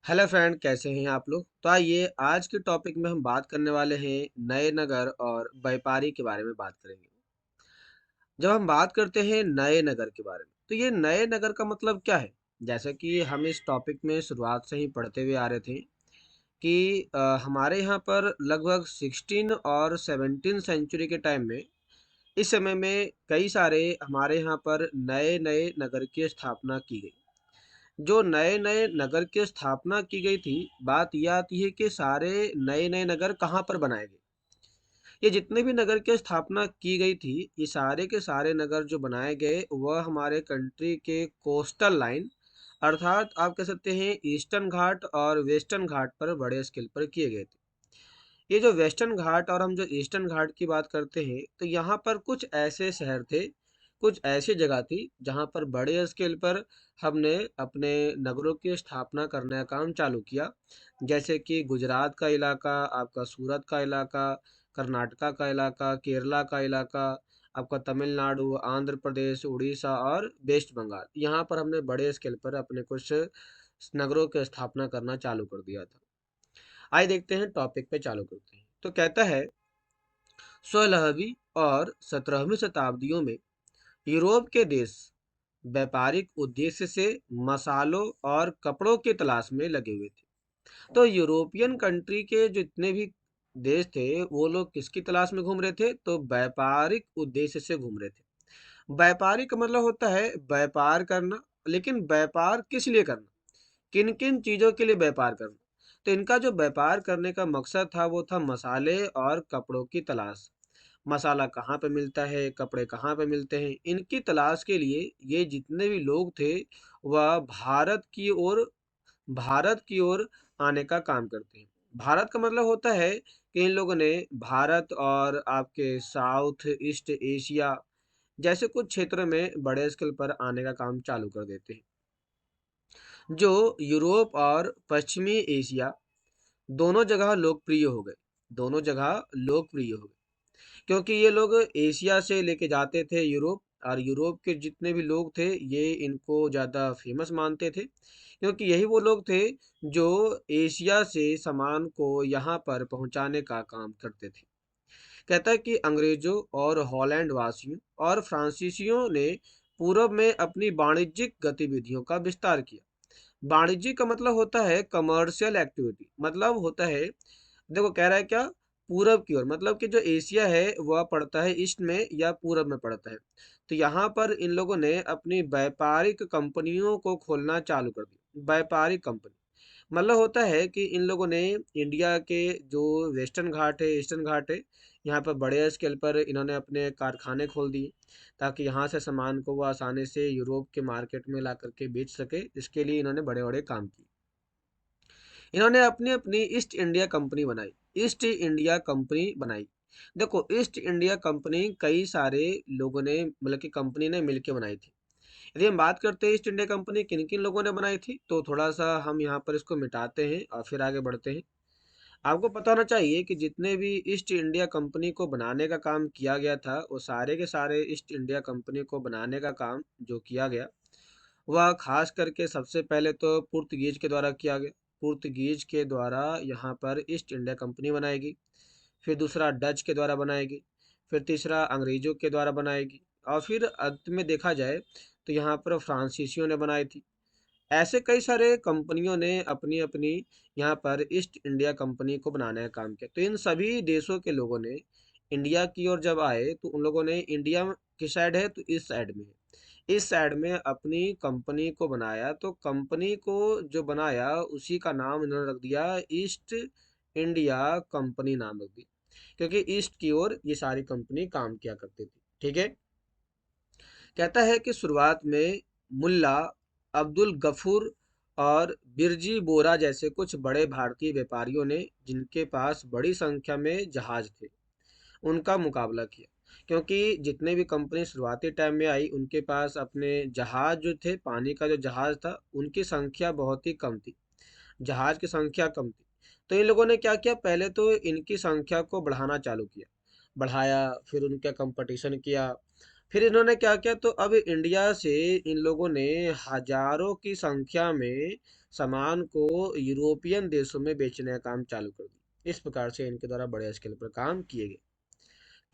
Hello friend, कैसे हैं आप लोग। तो आइए आज के टॉपिक में हम बात करने वाले हैं नए नगर और व्यापारी के बारे में बात करेंगे। जब हम बात करते हैं नए नगर के बारे में, तो ये नए नगर का मतलब क्या है। जैसा कि हम इस टॉपिक में शुरुआत से ही पढ़ते हुए आ रहे थे कि हमारे यहाँ पर लगभग 16 और 17 सेंचुरी के टाइम में, इस समय में कई सारे हमारे यहाँ पर नए नए नगर की स्थापना की गई। जो नए-नए नगर की स्थापना की गई थी, बात ये आती है कि सारे नए-नए नगर कहाँ पर बनाए गए। ये जितने भी नगर की स्थापना की गई थी, ये सारे के सारे नगर जो बनाए गए, वह हमारे कंट्री के कोस्टल लाइन अर्थात आप कह सकते हैं ईस्टर्न घाट और वेस्टर्न घाट पर बड़े स्केल पर किए गए थे। ये जो वेस्टर्न घाट और हम जो ईस्टर्न घाट की बात करते हैं, तो यहाँ पर कुछ ऐसे शहर थे, कुछ ऐसी जगह थी जहाँ पर बड़े स्केल पर हमने अपने नगरों की स्थापना करने का काम चालू किया। जैसे कि गुजरात का इलाका, आपका सूरत का इलाका, कर्नाटका का इलाका, केरला का इलाका, आपका तमिलनाडु, आंध्र प्रदेश, उड़ीसा और वेस्ट बंगाल। यहाँ पर हमने बड़े स्केल पर अपने कुछ नगरों की स्थापना करना चालू कर दिया था। आइए देखते हैं, टॉपिक पे चालू करते हैं। तो कहता है 16वीं और 17वीं शताब्दियों में यूरोप के देश व्यापारिक उद्देश्य से मसालों और कपड़ों की तलाश में लगे हुए थे। तो यूरोपियन कंट्री के जितने भी देश थे, वो लोग किसकी तलाश में घूम रहे थे, तो व्यापारिक उद्देश्य से घूम रहे थे। व्यापारी का मतलब होता है व्यापार करना। लेकिन व्यापार किस लिए करना, किन किन चीजों के लिए व्यापार करना। तो इनका जो व्यापार करने का मकसद था, वो था मसाले और कपड़ों की तलाश। मसाला कहाँ पे मिलता है, कपड़े कहाँ पे मिलते हैं, इनकी तलाश के लिए ये जितने भी लोग थे, वह भारत की ओर आने का काम करते हैं। भारत का मतलब होता है कि इन लोगों ने भारत और आपके साउथ ईस्ट एशिया जैसे कुछ क्षेत्रों में बड़े स्केल पर आने का काम चालू कर देते हैं। जो यूरोप और पश्चिमी एशिया दोनों जगह लोकप्रिय हो गए, दोनों जगह लोकप्रिय हो गए, क्योंकि ये लोग एशिया से लेके जाते थे यूरोप, और यूरोप के जितने भी लोग थे, ये इनको ज़्यादा फेमस मानते थे, क्योंकि यही वो लोग थे जो एशिया से सामान को यहाँ पर पहुँचाने का काम करते थे। कहता है कि अंग्रेजों और हॉलैंड वासियों और फ्रांसीसियों ने पूर्व में अपनी वाणिज्यिक गतिविधियों का विस्तार किया। वाणिज्य का मतलब होता है कमर्शियल एक्टिविटी, मतलब होता है, देखो कह रहा है क्या, पूरब की ओर, मतलब कि जो एशिया है वह पड़ता है ईस्ट में या पूरब में पड़ता है। तो यहाँ पर इन लोगों ने अपनी व्यापारिक कंपनियों को खोलना चालू कर दिया। व्यापारिक कंपनी मतलब होता है कि इन लोगों ने इंडिया के जो वेस्टर्न घाट है, ईस्टर्न घाट है, यहाँ पर बड़े स्केल पर इन्होंने अपने कारखाने खोल दिए, ताकि यहाँ से सामान को वो आसानी से यूरोप के मार्केट में ला करके बेच सके। इसके लिए इन्होंने बड़े बड़े काम किए। इन्होंने अपनी अपनी ईस्ट इंडिया कंपनी बनाई। ईस्ट इंडिया कंपनी बनाई। देखो, ईस्ट इंडिया कंपनी कई सारे लोगों ने, मतलब कि कंपनी ने मिलकर बनाई थी। यदि हम बात करते हैं ईस्ट इंडिया कंपनी किन किन लोगों ने बनाई थी, तो थोड़ा सा हम यहाँ पर इसको मिटाते हैं और फिर आगे बढ़ते हैं। आपको पता होना चाहिए कि जितने भी ईस्ट इंडिया कंपनी को बनाने का काम किया गया था, वो सारे के सारे ईस्ट इंडिया कंपनी को बनाने का काम जो किया गया, वह खास करके सबसे पहले तो पुर्तगीज के द्वारा किया गया। पुर्तगीज के द्वारा यहाँ पर ईस्ट इंडिया कंपनी बनाएगी। फिर दूसरा डच के द्वारा बनाएगी। फिर तीसरा अंग्रेजों के द्वारा बनाएगी। और फिर अंत में देखा जाए तो यहाँ पर फ्रांसीसियों ने बनाई थी। ऐसे कई सारे कंपनियों ने अपनी अपनी यहाँ पर ईस्ट इंडिया कंपनी को बनाने का काम किया। तो इन सभी देशों के लोगों ने इंडिया की ओर जब आए, तो उन लोगों ने, इंडिया किस साइड है, तो इस साइड में है, इस साइड में अपनी कंपनी को बनाया। तो कंपनी को जो बनाया, उसी का नाम इन्होंने रख दिया ईस्ट इंडिया कंपनी, नाम रख दिया, क्योंकि ईस्ट की ओर ये सारी कंपनी काम किया करती थी। ठीक है। कहता है कि शुरुआत में मुल्ला अब्दुल गफूर और बिरजी बोरा जैसे कुछ बड़े भारतीय व्यापारियों ने, जिनके पास बड़ी संख्या में जहाज थे, उनका मुकाबला किया। क्योंकि जितने भी कंपनी शुरुआती टाइम में आई, उनके पास अपने जहाज जो थे, पानी का जो जहाज था, उनकी संख्या बहुत ही कम थी। जहाज की संख्या कम थी। तो इन लोगों ने क्या किया, पहले तो इनकी संख्या को बढ़ाना चालू किया, बढ़ाया, फिर उनका कंपटीशन किया। फिर इन्होंने क्या किया, तो अब इंडिया से इन लोगों ने हजारों की संख्या में सामान को यूरोपियन देशों में बेचने का काम चालू कर दिया। इस प्रकार से इनके द्वारा बड़े स्केल पर काम किए गए।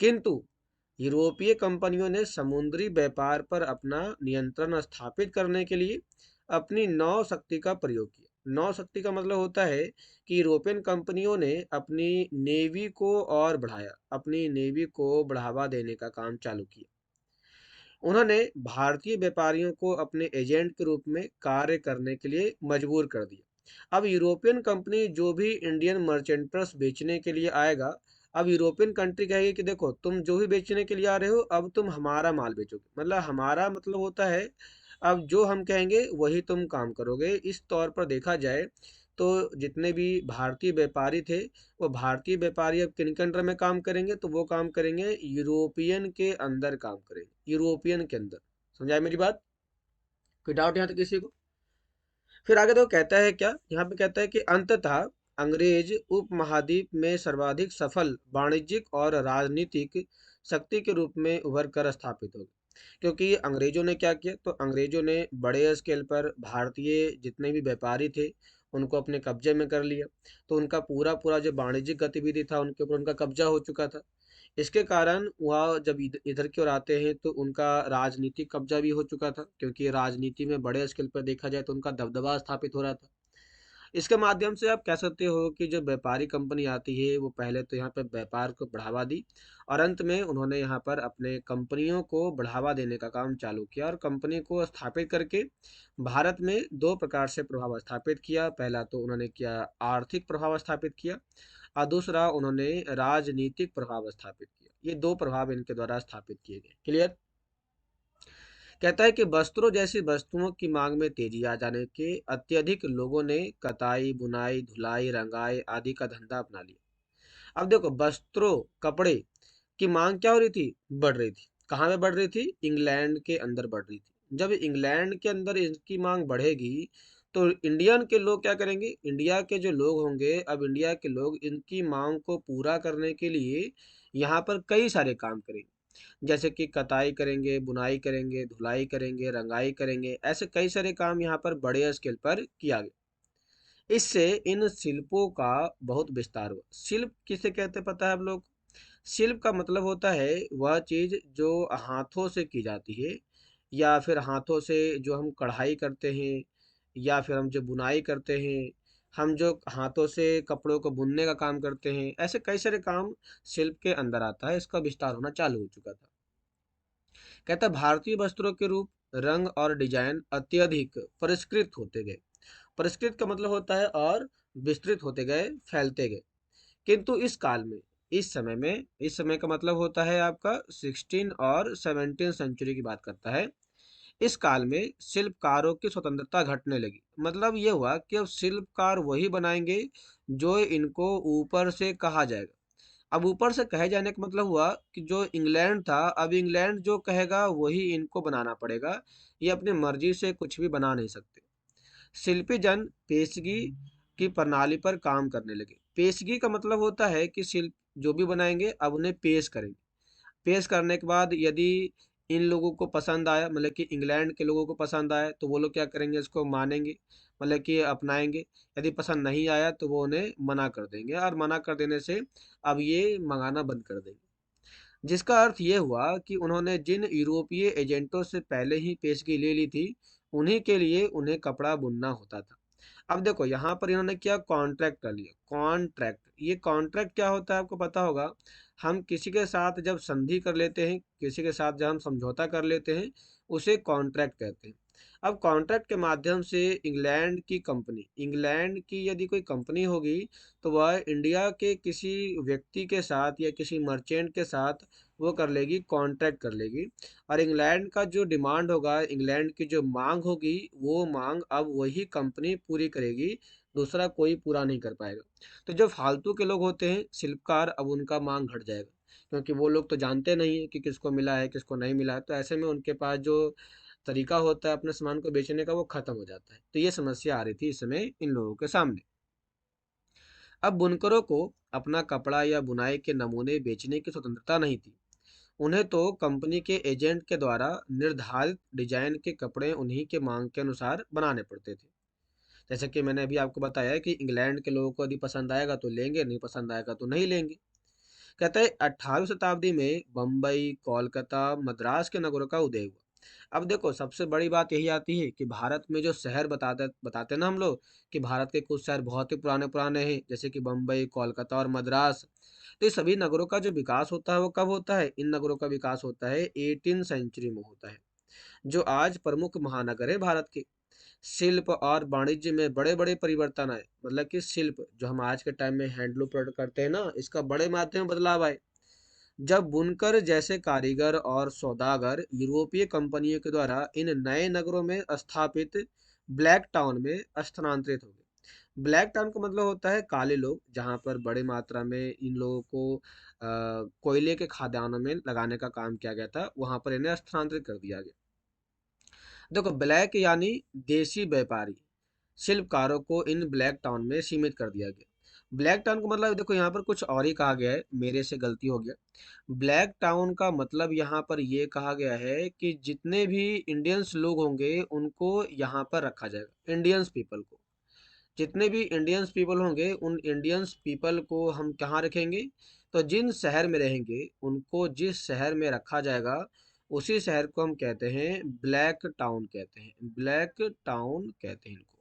किंतु यूरोपीय कंपनियों ने समुद्री व्यापार पर अपना नियंत्रण स्थापित करने के लिए अपनी नौ शक्ति का प्रयोग किया। नौ शक्ति का मतलब होता है कि यूरोपियन कंपनियों ने अपनी नेवी को और बढ़ाया, अपनी नेवी को बढ़ावा देने का काम चालू किया। उन्होंने भारतीय व्यापारियों को अपने एजेंट के रूप में कार्य करने के लिए मजबूर कर दिया। अब यूरोपियन कंपनी जो भी इंडियन मर्चेंटर्स बेचने के लिए आएगा, अब यूरोपियन कंट्री कहेगी कि देखो तुम जो भी बेचने के लिए आ रहे हो, अब तुम हमारा माल बेचोगे। मतलब हमारा मतलब होता है अब जो हम कहेंगे वही तुम काम करोगे। इस तौर पर देखा जाए तो जितने भी भारतीय व्यापारी थे, वो भारतीय व्यापारी अब किन के अंडर में काम करेंगे, तो वो काम करेंगे यूरोपियन के अंदर काम करेंगे, यूरोपियन के अंदर। समझाए मेरी बात? कोई डाउट यहाँ तक किसी को? फिर आगे तो कहता है क्या, यहाँ पे कहता है कि अंततः अंग्रेज उपमहाद्वीप में सर्वाधिक सफल वाणिज्यिक और राजनीतिक शक्ति के रूप में उभर कर स्थापित हो गए। क्योंकि अंग्रेजों ने क्या किया, तो अंग्रेजों ने बड़े स्केल पर भारतीय जितने भी व्यापारी थे उनको अपने कब्जे में कर लिया। तो उनका पूरा पूरा जो वाणिज्यिक गतिविधि था उनके ऊपर उनका कब्जा हो चुका था। इसके कारण वह जब इधर की ओर आते हैं तो उनका राजनीतिक कब्जा भी हो चुका था, क्योंकि राजनीति में बड़े स्केल पर देखा जाए तो उनका दबदबा स्थापित हो रहा था। इसके माध्यम से आप कह सकते हो कि जो व्यापारी कंपनी आती है वो पहले तो यहाँ पे व्यापार को बढ़ावा दी, और अंत में उन्होंने यहाँ पर अपने कंपनियों को बढ़ावा देने का काम चालू किया और कंपनी को स्थापित करके भारत में दो प्रकार से प्रभाव स्थापित किया। पहला तो उन्होंने किया आर्थिक प्रभाव स्थापित किया, और दूसरा उन्होंने राजनीतिक प्रभाव स्थापित किया। ये दो प्रभाव इनके द्वारा स्थापित किए गए। क्लियर? कहता है कि वस्त्रों जैसी वस्तुओं की मांग में तेजी आ जाने के अत्यधिक लोगों ने कताई, बुनाई, धुलाई, रंगाई आदि का धंधा अपना लिया। अब देखो, वस्त्रों, कपड़े की मांग क्या हो रही थी, बढ़ रही थी। कहाँ पे बढ़ रही थी? इंग्लैंड के अंदर बढ़ रही थी। जब इंग्लैंड के अंदर इसकी मांग बढ़ेगी तो इंडियन के लोग क्या करेंगे, इंडिया के जो लोग होंगे, अब इंडिया के लोग इनकी मांग को पूरा करने के लिए यहाँ पर कई सारे काम करेंगे। जैसे कि कताई करेंगे, बुनाई करेंगे, धुलाई करेंगे, रंगाई करेंगे, ऐसे कई सारे काम यहाँ पर बड़े स्केल पर किया गया। इससे इन शिल्पों का बहुत विस्तार हुआ। शिल्प किसे कहते हैं पता है आप लोग? शिल्प का मतलब होता है वह चीज जो हाथों से की जाती है, या फिर हाथों से जो हम कढ़ाई करते हैं, या फिर हम जो बुनाई करते हैं, हम जो हाथों से कपड़ों को बुनने का काम करते हैं, ऐसे कई सारे काम शिल्प के अंदर आता है। इसका विस्तार होना चालू हो चुका था। कहता है भारतीय वस्त्रों के रूप, रंग और डिजाइन अत्यधिक परिष्कृत होते गए। परिष्कृत का मतलब होता है और विस्तृत होते गए, फैलते गए। किंतु इस काल में, इस समय का मतलब होता है आपका 16 और 17 सेंचुरी की बात करता है। इस काल में शिल्पकारों की स्वतंत्रता घटने लगी। मतलब ये हुआ कि अब शिल्पकार वही बनाएंगे जो इनको ऊपर से कहा जाएगा। अब ऊपर से कहे जाने का मतलब हुआ कि जो इंग्लैंड था, अब इंग्लैंड जो कहेगा वही इनको बनाना पड़ेगा। ये अपनी मर्जी से कुछ भी बना नहीं सकते। शिल्पी जन पेशगी की प्रणाली पर काम करने लगे। पेशगी का मतलब होता है कि शिल्प जो भी बनाएंगे अब उन्हें पेश करेंगे। पेश करने के बाद यदि इन लोगों को पसंद आया, मतलब कि इंग्लैंड के लोगों को पसंद आया, तो वो लोग क्या करेंगे, इसको मानेंगे, मतलब कि अपनाएंगे। यदि पसंद नहीं आया तो वो उन्हें मना कर देंगे, और मना कर देने से अब ये मंगाना बंद कर देंगे। जिसका अर्थ ये हुआ कि उन्होंने जिन यूरोपीय एजेंटों से पहले ही पेशगी ले ली थी, उन्हीं के लिए उन्हें कपड़ा बुनना होता था। अब देखो यहाँ पर इन्होंने क्या कॉन्ट्रैक्ट कर लिया। कॉन्ट्रैक्ट, ये कॉन्ट्रैक्ट क्या होता है आपको पता होगा। हम किसी के साथ जब संधि कर लेते हैं, किसी के साथ जब हम समझौता कर लेते हैं, उसे कॉन्ट्रैक्ट कहते हैं। अब कॉन्ट्रैक्ट के माध्यम से इंग्लैंड की यदि कोई कंपनी होगी, तो वह इंडिया के किसी व्यक्ति के साथ या किसी मर्चेंट के साथ वो कर लेगी, कॉन्ट्रैक्ट कर लेगी। और इंग्लैंड का जो डिमांड होगा, इंग्लैंड की जो मांग होगी, वो मांग अब वही कंपनी पूरी करेगी, दूसरा कोई पूरा नहीं कर पाएगा। तो जो फालतू के लोग होते हैं शिल्पकार, अब उनका मांग घट जाएगा, क्योंकि वो लोग तो जानते नहीं है कि किसको मिला है किसको नहीं मिला है। तो ऐसे में उनके पास जो तरीका होता है अपने सामान को बेचने का, वो खत्म हो जाता है। तो ये समस्या आ रही थी इस समय इन लोगों के सामने। अब बुनकरों को अपना कपड़ा या बुनाई के नमूने बेचने की स्वतंत्रता नहीं थी। उन्हें तो कंपनी के एजेंट के द्वारा निर्धारित डिजाइन के कपड़े उन्हीं के मांग के अनुसार बनाने पड़ते थे। जैसे कि मैंने अभी आपको बताया कि इंग्लैंड के लोगों को यदि पसंद आएगा तो लेंगे, नहीं पसंद आएगा तो नहीं लेंगे। कहते हैं 18वीं शताब्दी में बम्बई, कोलकाता, मद्रास के नगरों का उदय हुआ। अब देखो सबसे बड़ी बात यही आती है कि भारत में जो शहर बताते बताते ना हम लोग कि भारत के कुछ शहर बहुत ही पुराने पुराने हैं, जैसे कि बम्बई, कोलकाता और मद्रास। तो ये सभी नगरों का जो विकास होता है वो कब होता है? इन नगरों का विकास होता है 18 सेंचुरी में होता है, जो आज प्रमुख महानगर है भारत के। शिल्प और वाणिज्य में बड़े-बड़े परिवर्तन आए। मतलब कि शिल्प जो हम आज के टाइम में हैंडलूम प्रोडक्ट करते हैं ना, इसका बड़े मात्रा में बदलाव आए। जब बुनकर जैसे कारीगर और सौदागर यूरोपीय कंपनियों के द्वारा इन नए नगरों में स्थापित ब्लैक टाउन में स्थानांतरित हो गए। ब्लैक टाउन का मतलब होता है काले लोग, जहाँ पर बड़े मात्रा में इन लोगों को कोयले के खदानों में लगाने का काम किया गया था, वहां पर इन्हें स्थानांतरित कर दिया गया। देखो ब्लैक यानी देसी व्यापारी शिल्पकारों को इन ब्लैक टाउन में सीमित कर दिया गया। ब्लैक टाउन का मतलब देखो यहाँ पर कुछ और ही कहा गया है, मेरे से गलती हो गया। ब्लैक टाउन का मतलब यहाँ पर ये कहा गया है कि जितने भी इंडियंस लोग होंगे उनको यहाँ पर रखा जाएगा, इंडियंस पीपल को। जितने भी इंडियंस पीपल होंगे उन इंडियंस पीपल को हम कहाँ रखेंगे? तो जिन शहर में रहेंगे उनको जिस शहर में रखा जाएगा उसी शहर को हम कहते हैं ब्लैक टाउन कहते हैं, ब्लैक टाउन कहते हैं इनको।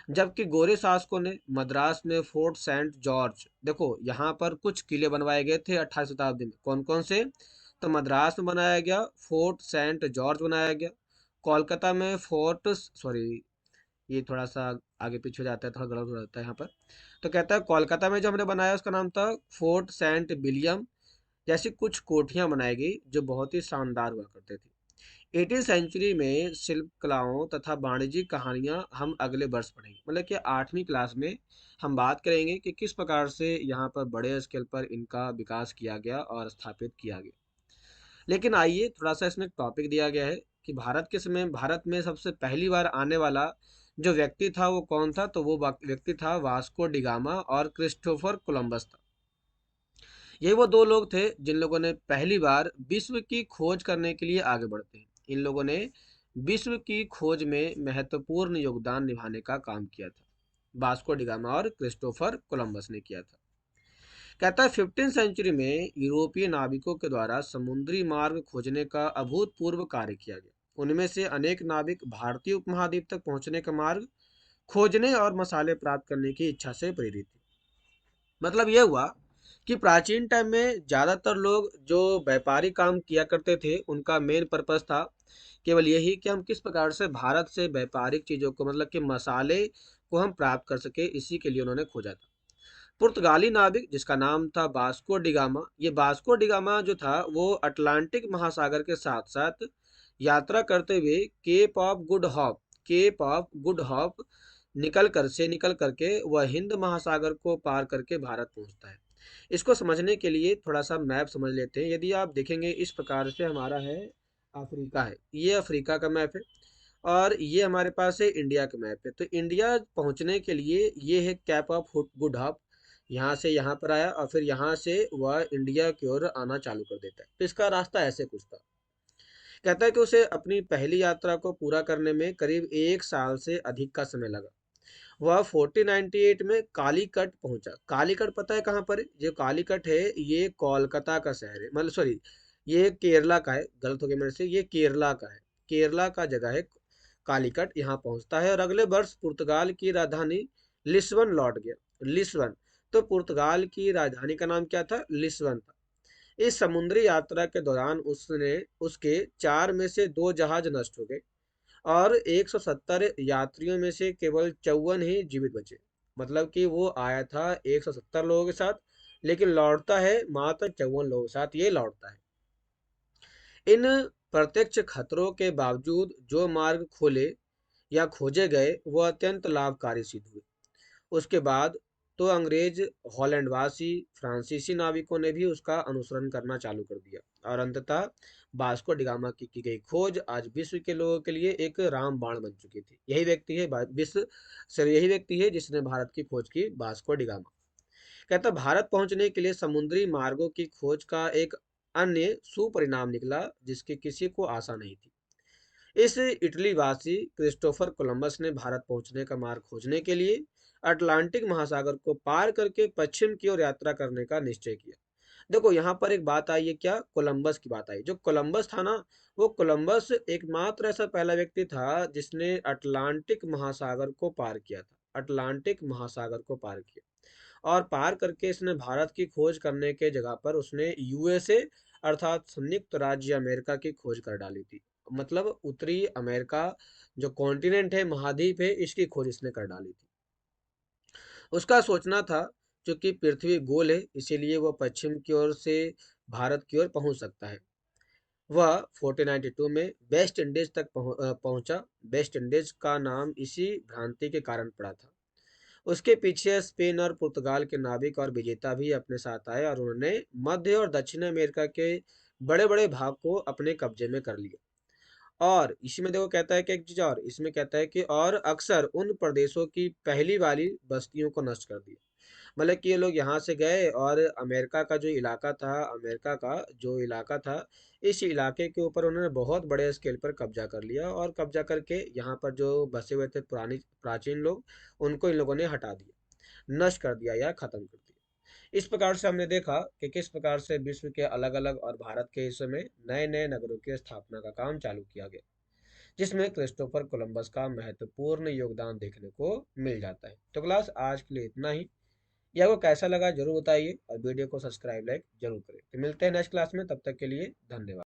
जबकि गोरे शासकों ने मद्रास में फोर्ट सेंट जॉर्ज, देखो यहाँ पर कुछ किले बनवाए गए थे 18वीं शताब्दी में। कौन कौन से? तो मद्रास में बनाया गया फोर्ट सेंट जॉर्ज बनाया गया। कोलकाता में फोर्ट, सॉरी ये थोड़ा सा आगे पीछे हो जाता है, थोड़ा गलत हो जाता है यहाँ पर। तो कहता है कोलकाता में जो हमने बनाया उसका नाम था फोर्ट सेंट विलियम। जैसी कुछ कोठियां बनाई गई जो बहुत ही शानदार हुआ करते थे। 18वीं सेंचुरी में शिल्प कलाओं तथा वाणिज्यिक कहानियां हम अगले वर्ष पढ़ेंगे। मतलब कि 8वीं क्लास में हम बात करेंगे कि किस प्रकार से यहाँ पर बड़े स्केल पर इनका विकास किया गया और स्थापित किया गया। लेकिन आइए थोड़ा सा इसमें टॉपिक दिया गया है कि भारत के समय भारत में सबसे पहली बार आने वाला जो व्यक्ति था वो कौन था? तो वो व्यक्ति था वास्को डिगामा और क्रिस्टोफर कोलंबस था। ये वो दो लोग थे जिन लोगों ने पहली बार विश्व की खोज करने के लिए आगे बढ़ते हैं। इन लोगों ने विश्व की खोज में महत्वपूर्ण योगदान निभाने का काम किया था। वास्को डिगामा और क्रिस्टोफर कोलंबस ने किया था। कहता है 15वीं सेंचुरी में यूरोपीय नाविकों के द्वारा समुद्री मार्ग खोजने का अभूतपूर्व कार्य किया गया। उनमें से अनेक नाविक भारतीय उपमहाद्वीप तक पहुंचने का मार्ग खोजने और मसाले प्राप्त करने की इच्छा से प्रेरित थे। मतलब ये हुआ कि प्राचीन टाइम में ज़्यादातर लोग जो व्यापारी काम किया करते थे उनका मेन पर्पस था केवल यही कि हम किस प्रकार से भारत से व्यापारिक चीज़ों को, मतलब कि मसाले को हम प्राप्त कर सके, इसी के लिए उन्होंने खोजा था। पुर्तगाली नाविक जिसका नाम था बास्को डिगामा, ये बास्को डिगामा जो था वो अटलांटिक महासागर के साथ साथ यात्रा करते हुए केप ऑफ गुड हॉप निकल करके वह हिंद महासागर को पार करके भारत पहुंचता है। इसको समझने के लिए थोड़ा सा मैप समझ लेते हैं। यदि आप देखेंगे इस प्रकार से हमारा है, अफ्रीका है, ये अफ्रीका का मैप है और ये हमारे पास है इंडिया का मैप है। तो इंडिया पहुंचने के लिए ये है कैप ऑफ गुड हॉप, यहाँ से यहाँ पर आया और फिर यहाँ से वह इंडिया की ओर आना चालू कर देता है। तो इसका रास्ता ऐसे कुछ था। कहता है कि उसे अपनी पहली यात्रा को पूरा करने में करीब 1 साल से अधिक का समय लगा। वह 1498 में कालीकट पहुंचा। कालीकट पता है कहाँ पर है? जो कालीकट है ये कोलकाता का शहर है, मतलब सॉरी ये केरला का है, गलत हो गया मेरे से, ये केरला का है। केरला का जगह है कालीकट। यहाँ पहुंचता है और अगले वर्ष पुर्तगाल की राजधानी लिस्बन लौट गया। लिस्बन, तो पुर्तगाल की राजधानी का नाम क्या था? लिस्बन था। इस समुद्री यात्रा के दौरान उसने उसके 4 में से 2 जहाज नष्ट हो गए और 170 यात्रियों में से केवल 54 ही जीवित बचे। मतलब कि वो आया था 170 लोगों के साथ, लेकिन लौटता है मात्र 54 लोगों के साथ ये लौटता है। इन प्रत्यक्ष खतरों के बावजूद जो मार्ग खोले या खोजे गए वो अत्यंत लाभकारी सिद्ध हुए। उसके बाद तो अंग्रेज, हॉलैंडवासी, फ्रांसीसी नाविकों ने भी उसका अनुसरण करना चालू कर दिया और अंततः वास्को डिगामा की गई खोज आज विश्व के लोगों के लिए एक रामबाण बन चुकी थी। यही व्यक्ति है विश्व से, यही व्यक्ति है जिसने भारत की खोज की, वास्को डिगामा। कहता भारत पहुंचने के लिए समुद्री मार्गों की खोज का एक अन्य सुपरिणाम निकला जिसकी किसी को आशा नहीं थी। इस इटलीवासी क्रिस्टोफर कोलंबस ने भारत पहुंचने का मार्ग खोजने के लिए अटलांटिक महासागर को पार करके पश्चिम की ओर यात्रा करने का निश्चय किया। देखो यहाँ पर एक बात आई है, क्या कोलंबस की बात आई। जो कोलंबस था ना, वो कोलंबस एकमात्र ऐसा पहला व्यक्ति था जिसने अटलांटिक महासागर को पार किया था। अटलांटिक महासागर को पार किया और पार करके इसने भारत की खोज करने के जगह पर उसने यूएसए अर्थात संयुक्त राज्य अमेरिका की खोज कर डाली थी। मतलब उत्तरी अमेरिका जो कॉन्टिनेंट है, महाद्वीप है, इसकी खोज इसने कर डाली थी। उसका सोचना था क्योंकि पृथ्वी गोल है इसीलिए वह पश्चिम की ओर से भारत की ओर पहुंच सकता है। वह 1492 में वेस्ट इंडीज तक पहुंचा। वेस्ट इंडीज का नाम इसी भ्रांति के कारण पड़ा था। उसके पीछे स्पेन और पुर्तगाल के नाविक और विजेता भी अपने साथ आए और उन्होंने मध्य और दक्षिण अमेरिका के बड़े बड़े भाग को अपने कब्जे में कर लिया। और इसी में देखो कहता है कि एक चीज और इसमें कहता है कि और अक्सर उन प्रदेशों की पहली वाली बस्तियों को नष्ट कर दिया। मतलब कि ये लोग यहाँ से गए और अमेरिका का जो इलाका था, अमेरिका का जो इलाका था, इस इलाके के ऊपर उन्होंने बहुत बड़े स्केल पर कब्जा कर लिया और कब्जा करके यहाँ पर जो बसे हुए थे पुरानी प्राचीन लोग, उनको इन लोगों ने हटा दिया, नष्ट कर दिया या खत्म कर दिया। इस प्रकार से हमने देखा कि किस प्रकार से विश्व के अलग अलग और भारत के हिस्सों में नए नए नगरों की स्थापना का काम चालू किया गया, जिसमें क्रिस्टोफर कोलंबस का महत्वपूर्ण योगदान देखने को मिल जाता है। तो क्लास आज के लिए इतना ही। यह आपको कैसा लगा जरूर बताइए और वीडियो को सब्सक्राइब लाइक जरूर करें। तो मिलते हैं नेक्स्ट क्लास में, तब तक के लिए धन्यवाद।